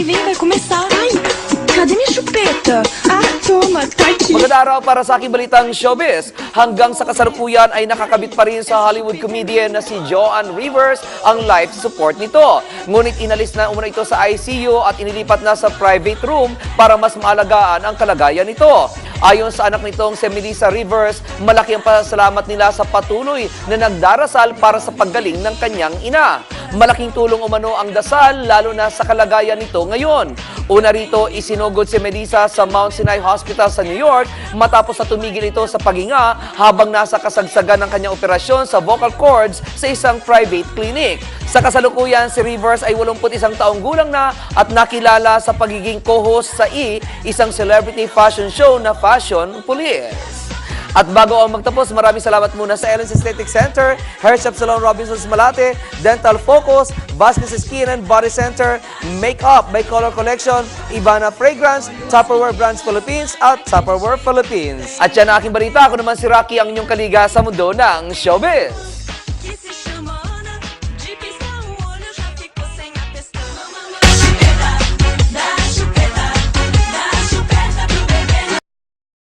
vem, vai começar. Ai, cadê minha chupeta? Ah, toma, tá aqui. Magandang araw para sa aking balitang showbiz. Hanggang sa kasalukuyan ay nakakabit pa rin sa Hollywood comedian na si Joan Rivers ang life support nito. Ngunit inalis na umano ito sa ICU at inilipat na sa private room para mas maalagaan ang kalagayan nito. Ayon sa anak nitong si Melissa Rivers, malaki ang pasalamat nila sa patuloy na nagdarasal para sa paggaling ng kanyang ina. Malaking tulong umano ang dasal, lalo na sa kalagayan nito ngayon. Una rito, isinugod si Melissa sa Mount Sinai Hospital sa New York matapos na tumigil ito sa paghinga habang nasa kasagsagan ng kanyang operasyon sa vocal cords sa isang private clinic. Sa kasalukuyan, si Rivers ay 81 taong gulang na at nakilala sa pagiging co-host sa isang celebrity fashion show na Fashion Police. At bago ang magtapos, maraming salamat muna sa Ellen's Aesthetic Center, Hair Shop Salon Robinson's Malate, Dental Focus, Vasquez Skin and Body Center, Makeup by Color Collection, Ibana Fragrance, Tupperware Brands Philippines at Tupperware Philippines. At yan ang aking balita. Ako naman si Rocky, ang inyong kaliga sa mundo ng showbiz.